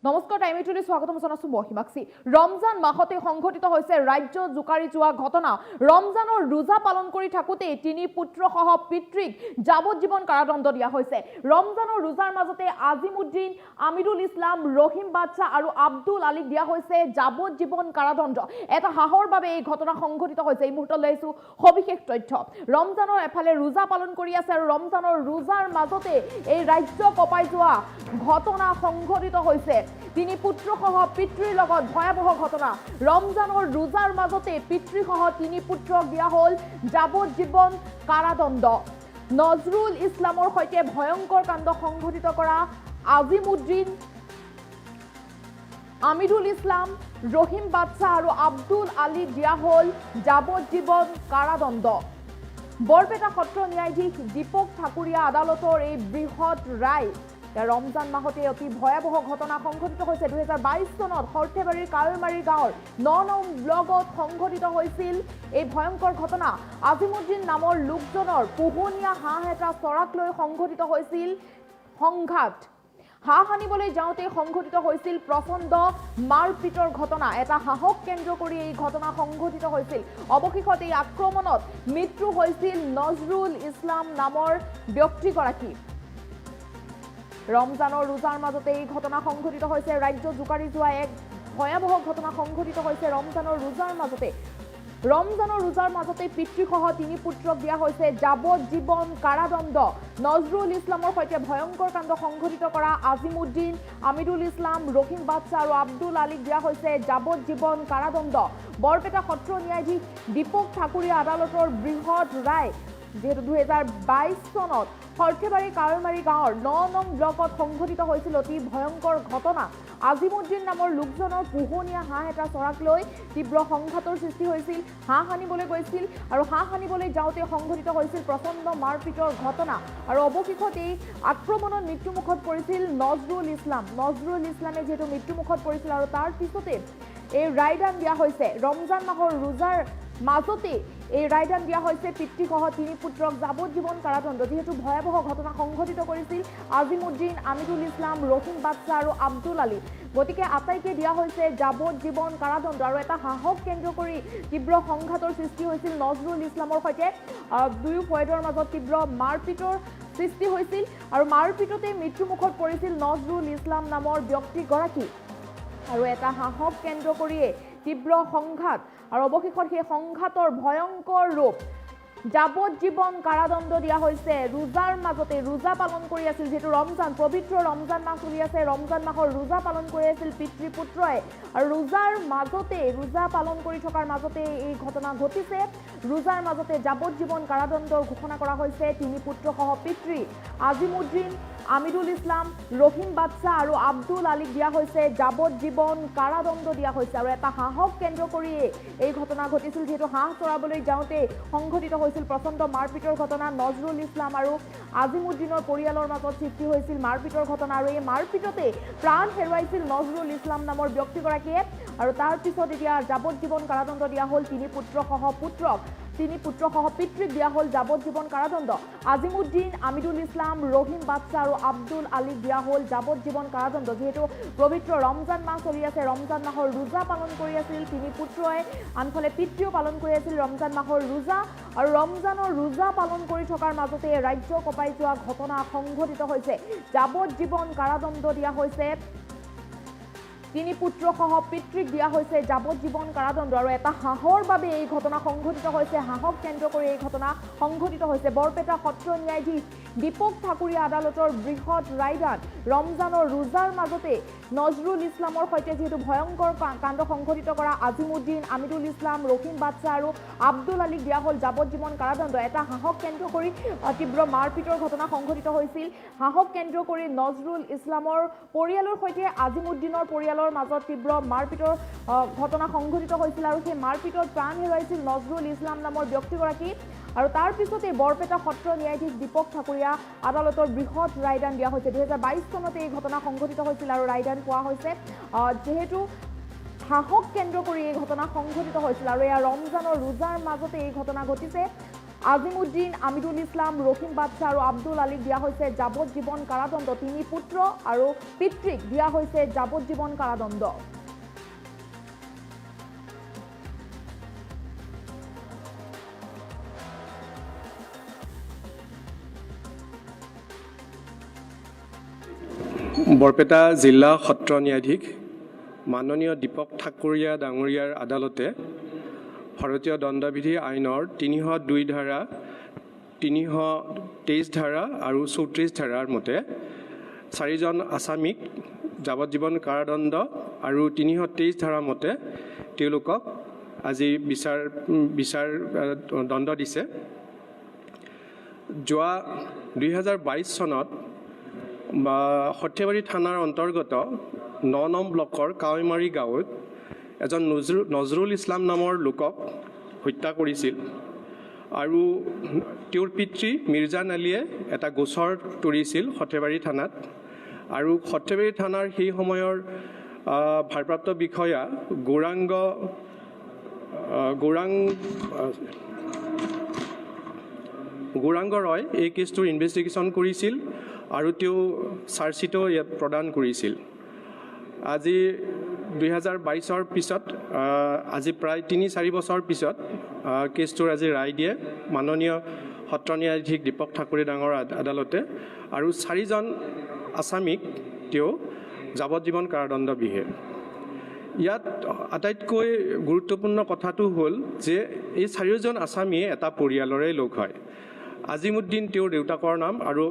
নমস্কাৰ টাইম এইটোলৈ স্বাগতম জনাইছো মহিমাক্ষী ৰমজান মাহতে সংঘটিত হৈছে ৰাজ্য জুকাৰি যোৱা ঘটনা ৰমজানৰ ৰোজা পালন কৰি থাকোতে তিনি পুত্ৰসহ পিতৃক যাৱজ্জীৱন কাৰাদণ্ড দিয়া হৈছে ৰমজানৰ ৰোজাৰ মাজতে আজিমুদ্দিন আমিৰুল ইছলাম ৰহিম বাদশা আৰু আব্দুল আলীক দিয়া হৈছে যাৱজ্জীৱন কাৰাদণ্ড এটা হাহৰ বাবে এই ঘটনা সংঘটিত হৈছে এই মুহূৰ্তত লৈছো সবিশেষ তথ্য ৰমজানৰ এফালে ৰোজা পালন কৰি আছে আৰু ৰমজানৰ ৰোজাৰ মাজতে এই ৰাজ্য কপাই যোৱা ঘটনা সংঘটিত হৈছে তিনি পুত্ৰসহ পিতৃৰ লগত ভয়াবহ ঘটনা ৰমজানৰ ৰোজাৰ মাজতে পিতৃসহ তিনি পুত্ৰক দিয়া হ'ল যাৱজ্জীৱন কাৰাদণ্ড নজৰুল ইছলামৰ সৈতে ভয়ংকৰ কাণ্ড সংঘটিত কৰা আজিমুদ্দিন আমিৰুল ইছলাম ৰহিম বাদশা আৰু আব্দুল আলীক দিয়া হ'ল যাৱজ্জীৱন কাৰাদণ্ড বৰপেটা সত্ৰ ন্যায়াধীশ দীপক ঠাকুৰীয়া আদালতৰ এই বৃহৎ ৰায় ৰমজান মাহতে অতি ভয়াবহ ঘটনা সংঘটিত হৈছে 2022 চনত সৰ্থেবাৰীৰ কাৱৈমাৰী গাঁৱৰ ৯ নং ব্লকত সংঘটিত হৈছিল এই ভয়ংকৰ ঘটনা আজিমুদ্দিন নামৰ লোকজনৰ পোহনীয়া হাঁহ এটা চৰাক লৈ সংঘটিত হৈছিল সংঘাত হাঁহ আনিবলৈ যাওঁতে সংঘটিত হৈছিল প্ৰচণ্ড মাৰপিটৰ ঘটনা এটা হাঁহক কেন্দ্ৰ কৰি এই ঘটনা সংঘটিত হৈছিল অৱশেষত এই আক্ৰমণত মৃত্যু হৈছিল নজৰুল ইছলাম নামৰ ব্যক্তিগৰাকী ৰমজানৰ ৰোজাৰ মাজতে এই ঘটনা সংঘটিত হৈছে ৰাজ্য জুকাৰি যোৱা এক ভয়াবহ ঘটনা সংঘটিত হৈছে ৰমজানৰ ৰোজাৰ মাজতে পিতৃসহ তিনি পুত্ৰক দিয়া হৈছে যাৱজ্জীৱন কাৰাদণ্ড নজৰুল ইছলামৰ সৈতে ভয়ংকৰ কাণ্ড সংঘটিত কৰা আজিমুদ্দিন আমিৰুল ইছলাম ৰহিম বাদশা আৰু আব্দুল আলীক দিয়া হৈছে যাৱজ্জীৱন কাৰাদণ্ড বৰপেটা সত্ৰ ন্যায়াধীশ দীপক ঠাকুৰীয়া আদালতৰ বৃহৎ ৰায় যেহেতু 2022 চনত সৰ্থেবাৰী কাৱৈমাৰী গাঁৱৰ ৯ নং ব্লকত সংঘটিত হৈছিল অতি ভয়ংকৰ ঘটনা আজিমুদ্দিন নামৰ লোকজনৰ পোহনীয়া হাঁহ এটা চৰাক লৈ তীব্ৰ সংঘাতৰ সৃষ্টি হৈছিল হাঁহ আনিবলৈ গৈছিল আৰু হাঁহ আনিবলৈ যাওঁতে সংঘটিত হৈছিল প্ৰচণ্ড মাৰপিটৰ ঘটনা আৰু অৱশেষত এই আক্ৰমণত মৃত্যুমুখত পৰিছিল নজৰুল ইছলামে যিহেতু মৃত্যুমুখত পৰিছিল আৰু তাৰ পিছতে এই ৰায়দান দিয়া হৈছে ৰমজান মাহৰ ৰোজাৰ মাজতে এই ৰায়দান দিয়া হৈছে পিতৃসহ তিনি পুত্ৰক যাৱজ্জীৱন কাৰাদণ্ড যেহেতু ভয়াবহ ঘটনা সংঘটিত কৰিছিল আজিমুদ্দিন আমিৰুল ইছলাম ৰহিম বাদশা আৰু আব্দুল আলী গতিকে আটাইকে দিয়া হৈছে যাৱজ্জীৱন কাৰাদণ্ড আৰু এটা হাঁহক কেন্দ্ৰ কৰি তীব্ৰ সংঘাতৰ সৃষ্টি হৈছিল নজৰুল ইছলামৰ সৈতে দুয়ো ফৈদৰ মাজত তীব্ৰ মাৰপিটৰ সৃষ্টি হৈছিল আৰু মাৰপিটতে মৃত্যুমুখত পৰিছিল নজৰুল ইছলাম নামৰ ব্যক্তিগৰাকী আৰু এটা হাঁহক কেন্দ্ৰ কৰিয়ে তীব্ৰ সংঘাত আৰু অৱশেষত সেই সংঘাতৰ ভয়ংকৰ ৰূপ যাৱজ্জীৱন কাৰাদণ্ড দিয়া হৈছে ৰোজাৰ মাজতে ৰোজা পালন কৰি আছিল যেহেতু ৰমজান পবিত্ৰ ৰমজান মাহ চলি আছে ৰমজান মাহৰ ৰোজা পালন কৰি আছিল পিতৃ পুত্ৰই আৰু ৰোজা পালন কৰি থকাৰ মাজতে এই ঘটনা ঘটিছে ৰোজাৰ মাজতে যাৱজ্জীৱন কাৰাদণ্ডৰ ঘোষণা কৰা হৈছে তিনি পুত্ৰসহ পিতৃ আজিমুদ্দিন আমিৰুল ইছলাম ৰহিম বাদশা আৰু আব্দুল আলীক দিয়া হৈছে যাৱজ্জীৱন কাৰাদণ্ড দিয়া হৈছে আৰু এটা হাঁহক কেন্দ্ৰ কৰিয়ে এই ঘটনা ঘটিছিল যেহেতু হাঁহ চৰাবলৈ যাওঁতে সংঘটিত হৈছিল প্ৰচণ্ড মাৰপিটৰ ঘটনা নজৰুল ইছলাম আৰু আজিমুদ্দিনৰ পৰিয়ালৰ মাজত সৃষ্টি হৈছিল মাৰপিটৰ ঘটনা আৰু এই মাৰপিটতে প্ৰাণ হেৰুৱাইছিল নজৰুল ইছলাম নামৰ ব্যক্তিগৰাকীয়ে আৰু তাৰ পিছত এতিয়া যাৱজ্জীৱন কাৰাদণ্ড দিয়া হ'ল তিনি পুত্ৰসহ পিতৃক দিয়া হ'ল যাৱজ্জীৱন কাৰাদণ্ড আজিমুদ্দিন আমিৰুল ইছলাম ৰহিম বাদশা আৰু আব্দুল আলীক দিয়া হ'ল যাৱজ্জীৱন কাৰাদণ্ড যেহেতু পবিত্ৰ ৰমজান মাহ চলি আছে ৰমজান মাহৰ ৰোজা পালন কৰি আছিল তিনি পুত্ৰই আনফালে পিতৃও পালন কৰি আছিল ৰমজান মাহৰ ৰোজা আৰু ৰমজানৰ ৰোজা পালন কৰি থকাৰ মাজতে ৰাজ্য কঁপাই যোৱা ঘটনা সংঘটিত হৈছে যাৱজ্জীৱন কাৰাদণ্ড দিয়া হৈছে তিনি পুত্ৰসহ পিতৃক দিয়া হৈছে যাৱজ্জীৱন কাৰাদণ্ড আৰু এটা হাঁহৰ বাবে এই ঘটনা সংঘটিত হৈছে হাঁহক কেন্দ্ৰ কৰি এই ঘটনা সংঘটিত হৈছে বৰপেটা সত্ৰ ন্যায়াধীশ দীপক ঠাকুৰীয়া আদালতৰ বৃহৎ ৰায়দান ৰমজানৰ ৰোজাৰ মাজতে নজৰুল ইছলামৰ সৈতে যিহেতু ভয়ংকৰ কাণ্ড সংঘটিত কৰা আজিমুদ্দিন আমিৰুল ইছলাম ৰহিম বাদশা আৰু আব্দুল আলীক দিয়া হ'ল যাৱজ্জীৱন কাৰাদণ্ড এটা হাঁহক কেন্দ্ৰ কৰি তীব্ৰ মাৰপিটৰ ঘটনা সংঘটিত হৈছিল হাঁহক কেন্দ্ৰ কৰি নজৰুল ইছলামৰ পৰিয়ালৰ সৈতে আজিমুদ্দিনৰ পৰিয়ালৰ মাজত তীব্ৰ মাৰপিটৰ ঘটনা সংঘটিত হৈছিল আৰু সেই মাৰপিটত প্ৰাণ হেৰুৱাইছিল নজৰুল ইছলাম নামৰ ব্যক্তিগৰাকী আৰু তাৰ পিছতে বৰপেটা সত্ৰ ন্যায়াধীশ দীপক ঠাকুৰীয়া আদালতৰ বৃহৎ ৰায়দান দিয়া হৈছে 2022 চনতে এই ঘটনা সংঘটিত হৈছিল আৰু ৰায়দান পোৱা হৈছে যেহেতু হাঁহক কেন্দ্ৰ কৰি এই ঘটনা সংঘটিত হৈছিল আৰু এয়া ৰমজানৰ ৰোজাৰ মাজতে এই ঘটনা ঘটিছে আজিমুদ্দিন, আমিৰুল ইছলাম, ৰহিম বাদশ্বাহ আৰু আব্দুল আলীক দিয়া হৈছে যাৱজ্জীৱন কাৰাদণ্ড। 3 পুত্ৰ আৰু পিতৃক দিয়া হৈছে যাৱজ্জীৱন কাৰাদণ্ড। বৰপেটা জিলা সত্ৰ ন্যায়াধীশ মাননীয় দীপক ঠাকুৰীয়া ডাঙৰীয়াৰ আদালতে ভাৰতীয় দণ্ডবিধি আইনৰ 302 ধাৰা, 323 ধাৰা আৰু 34 ধাৰাৰ মতে 4জন আসামীক যাৱজ্জীৱন কাৰাদণ্ড আৰু 323 ধাৰাৰ মতে তেওঁলোকক আজি বিচাৰ দণ্ড দিছে। যোৱা 2022 চনত সৰ্থেবাৰী থানাৰ অন্তৰ্গত 9 নং ব্লকৰ কাৱৈমাৰী গাঁৱত এজন নজৰুল ইছলাম নামৰ লোকক হত্যা কৰিছিল আৰু তেওঁৰ পিতৃ মিৰ্জান আলীয়ে এটা গোচৰ তৰিছিল সৰ্থেবাৰী থানাত। আৰু সৰ্থেবাৰী থানাৰ সেই সময়ৰ ভাৰপ্ৰাপ্ত বিষয়া গৌৰাংগ ৰয় এই কেছটোৰ ইনভেষ্টিগেশ্যন কৰিছিল আৰু তেওঁ চাৰ্জশ্বিটো ইয়াত প্ৰদান কৰিছিল। আজি 2022ৰ পিছত আজি প্ৰায় 3-4 বছৰ পিছত কেছটোৰ আজি ৰায় দিয়ে মাননীয় সত্ৰ ন্যায়াধীশ দীপক ঠাকুৰী ডাঙৰ আদালতে আৰু 4জন আসামীক তেওঁ যাৱজ্জীৱন কাৰাদণ্ড বিহে। ইয়াত আটাইতকৈ গুৰুত্বপূৰ্ণ কথাটো হ'ল যে এই 4জন আসামীয়ে এটা পৰিয়ালৰে লোক হয়। আজিমুদ্দিন তেওঁৰ দেউতাকৰ নাম আৰু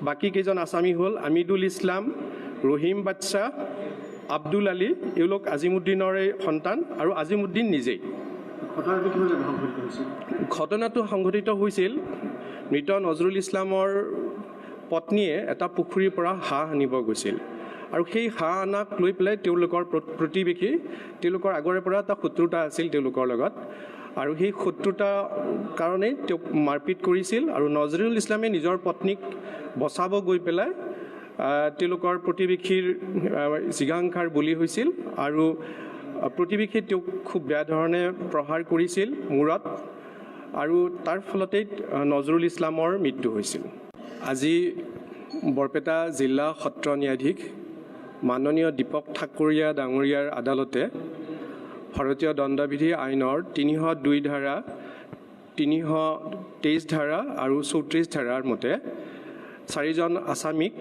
বাকী কেইজন আসামী হ'ল আমিৰুল ইছলাম, ৰহিম বাদশ্বাহ, আব্দুল আলী, এওঁলোক আজিমুদ্দিনৰে সন্তান আৰু আজিমুদ্দিন নিজেই। ঘটনাটো সংঘটিত হৈছিল মৃত নজৰুল ইছলামৰ পত্নীয়ে এটা পুখুৰীৰ পৰা হাঁহ আনিব গৈছিল আৰু সেই হাঁহ আনাক লৈ পেলাই তেওঁলোকৰ প্ৰতিবেশী তেওঁলোকৰ আগৰে পৰা এটা শত্ৰুতা আছিল তেওঁলোকৰ লগত আৰু সেই শত্ৰুতা কাৰণে তেওঁক মাৰপিট কৰিছিল আৰু নজৰুল ইছলামে নিজৰ পত্নীক বচাব গৈ পেলাই তেওঁলোকৰ প্ৰতিবেশীৰ জিঘাংসাৰ বলি হৈছিল আৰু প্ৰতিবেশীয়ে তেওঁক খুব বেয়া ধৰণে প্ৰহাৰ কৰিছিল মূৰত আৰু তাৰ ফলতেই নজৰুল ইছলামৰ মৃত্যু হৈছিল। আজি বৰপেটা জিলা সত্ৰ ন্যায়াধীশ মাননীয় দীপক ঠাকুৰীয়া ডাঙৰীয়াৰ আদালতে ভাৰতীয় দণ্ডবিধি আইনৰ 302 ধাৰা, 323 ধাৰা আৰু 34 ধাৰাৰ মতে 4জন আসামীক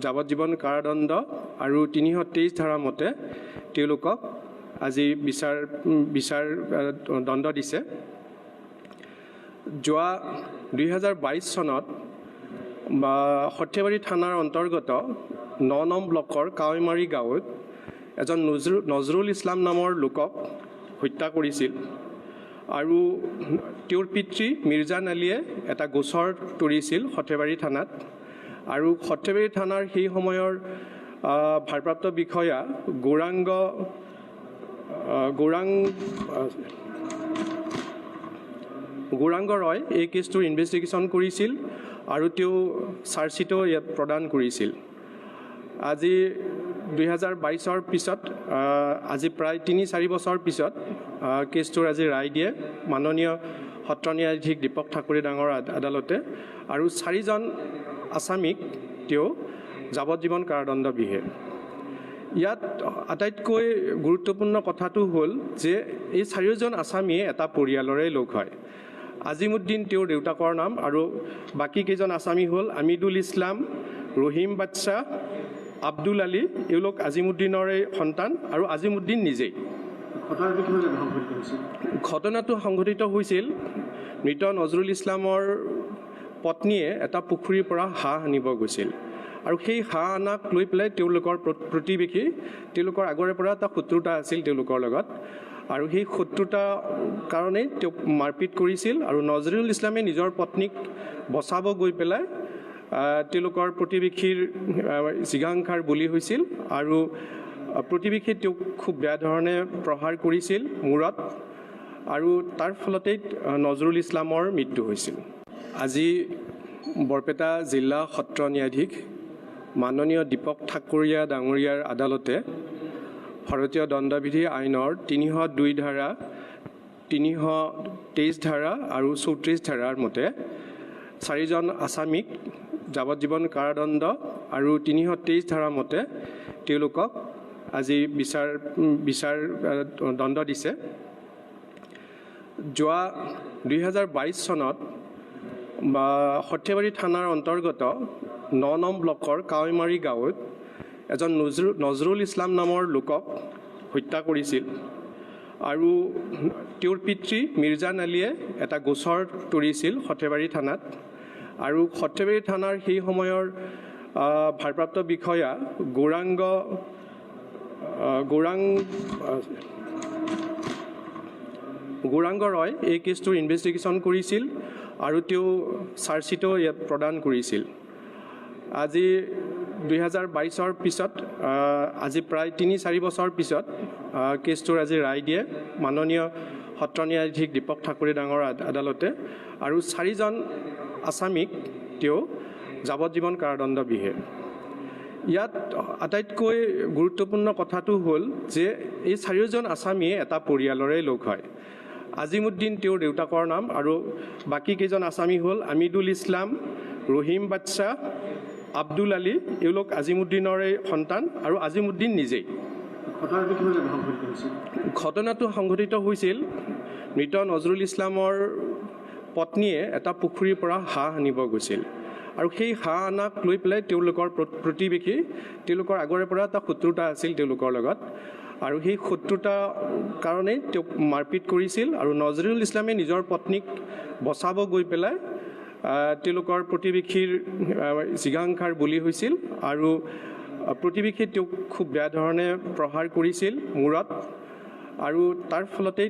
যাৱজ্জীৱন কাৰাদণ্ড আৰু 323 ধাৰাৰ মতে তেওঁলোকক আজি বিচাৰ দণ্ড দিছে। যোৱা 2022 চনত সৰ্থেবাৰী থানাৰ অন্তৰ্গত 9 নং ব্লকৰ কাৱৈমাৰী গাঁৱত এজন নজৰুল ইছলাম নামৰ লোকক হত্যা কৰিছিল আৰু তেওঁৰ পিতৃ মিৰ্জান আলীয়ে এটা গোচৰ তৰিছিল সৰ্থেবাৰী থানাত আৰু সৰ্থেবাৰী থানাৰ সেই সময়ৰ ভাৰপ্ৰাপ্ত বিষয়া গৌৰাংগ ৰয় এই কেছটোৰ ইনভেষ্টিগেশ্যন কৰিছিল আৰু তেওঁ চাৰ্জশ্বিটো ইয়াত প্ৰদান কৰিছিল। আজি 2022ৰ পিছত আজি প্ৰায় 3-4 বছৰ পিছত কেছটোৰ আজি ৰায় দিয়ে মাননীয় সত্ৰ ন্যায়াধীশ দীপক ঠাকুৰী ডাঙৰ আদালতে আৰু 4জন আসামীক তেওঁ যাৱজ্জীৱন কাৰাদণ্ড বিহে। ইয়াত আটাইতকৈ গুৰুত্বপূৰ্ণ কথাটো হ'ল যে এই 4জন আসামীয়ে এটা পৰিয়ালৰে লোক হয়। আজিমুদ্দিন তেওঁৰ দেউতাকৰ নাম আৰু বাকী কেইজন আসামী হ'ল আমিৰুল ইছলাম, ৰহিম বাদশ্বাহ, আব্দুল আলী, এওঁলোক আজিমুদ্দিনৰে সন্তান আৰু আজিমুদ্দিন নিজেই। ঘটনাটো সংঘটিত হৈছিল মৃত নজৰুল ইছলামৰ পত্নীয়ে এটা পুখুৰীৰ পৰা হাঁহ আনিব গৈছিল আৰু সেই হাঁহ আনাক লৈ পেলাই তেওঁলোকৰ প্ৰতিবেশী তেওঁলোকৰ আগৰে পৰা এটা শত্ৰুতা আছিল তেওঁলোকৰ লগত আৰু সেই শত্ৰুতা কাৰণে তেওঁক মাৰপিট কৰিছিল আৰু নজৰুল ইছলামে নিজৰ পত্নীক বচাব গৈ পেলাই তেওঁলোকৰ প্ৰতিবেশীৰ জিঘাংসাৰ বলি হৈছিল আৰু প্ৰতিবেশীয়ে তেওঁক খুব বেয়া ধৰণে প্ৰহাৰ কৰিছিল মূৰত আৰু তাৰ ফলতেই নজৰুল ইছলামৰ মৃত্যু হৈছিল। আজি বৰপেটা জিলা সত্ৰ ন্যায়াধীশ মাননীয় দীপক ঠাকুৰীয়া ডাঙৰীয়াৰ আদালতে ভাৰতীয় দণ্ডবিধি আইনৰ 302 ধাৰা, 323 ধাৰা আৰু 34 ধাৰাৰ মতে 4জন আছামীক যাৱজ্জীৱন কাৰাদণ্ড আৰু 323 ধাৰাৰ মতে তেওঁলোকক আজি বিচাৰ দণ্ড দিছে। যোৱা 2022 চনত সৰ্থেবাৰী থানাৰ অন্তৰ্গত 9 নং ব্লকৰ কাৱৈমাৰী গাঁৱত এজন নজৰুল ইছলাম নামৰ লোকক হত্যা কৰিছিল আৰু তেওঁৰ পিতৃ মিৰ্জান আলীয়ে এটা গোচৰ তৰিছিল সৰ্থেবাৰী থানাত আৰু সৰ্থেবাৰী থানাৰ সেই সময়ৰ ভাৰপ্ৰাপ্ত বিষয়া গৌৰাংগ ৰয় এই কেছটোৰ ইনভেষ্টিগেশ্যন কৰিছিল আৰু তেওঁ চাৰ্জশ্বিটো ইয়াত প্ৰদান কৰিছিল। আজি 2022ৰ পিছত আজি প্ৰায় 3-4 বছৰ পিছত কেছটোৰ আজি ৰায় দিয়ে মাননীয় সত্ৰ ন্যায়াধীশ দীপক ঠাকুৰে ডাঙৰ আদালতে আৰু 4জন আছামীক তেওঁ যাৱজ্জীৱন কাৰাদণ্ড বিহে। ইয়াত আটাইতকৈ গুৰুত্বপূৰ্ণ কথাটো হ'ল যে এই 4জন আছামীয়ে এটা পৰিয়ালৰে লোক হয়। আজিমুদ্দিন তেওঁৰ দেউতাকৰ নাম আৰু বাকী কেইজন আছামী হ'ল আমিদুল ইছলাম, ৰহিম বাদশ্বাহ, আব্দুল আলী, এওঁলোক আজিমুদ্দিনৰে সন্তান আৰু আজিমুদ্দিন নিজেই। ঘটনাটো সংঘটিত হৈছিল মৃত নজৰুল ইছলামৰ পত্নীয়ে এটা পুখুৰীৰ পৰা হাঁহ আনিব গৈছিল আৰু সেই হাঁহ আনাক লৈ পেলাই তেওঁলোকৰ প্ৰতিবেশী তেওঁলোকৰ আগৰে পৰা এটা শত্ৰুতা আছিল তেওঁলোকৰ লগত আৰু সেই শত্ৰুতা কাৰণেই তেওঁক মাৰপিট কৰিছিল আৰু নজৰুল ইছলামে নিজৰ পত্নীক বচাব গৈ পেলাই তেওঁলোকৰ প্ৰতিবেশীৰ জিঘাংসাৰ বলি হৈছিল আৰু প্ৰতিবেশীয়ে তেওঁক খুব বেয়া ধৰণে প্ৰহাৰ কৰিছিল মূৰত আৰু তাৰ ফলতেই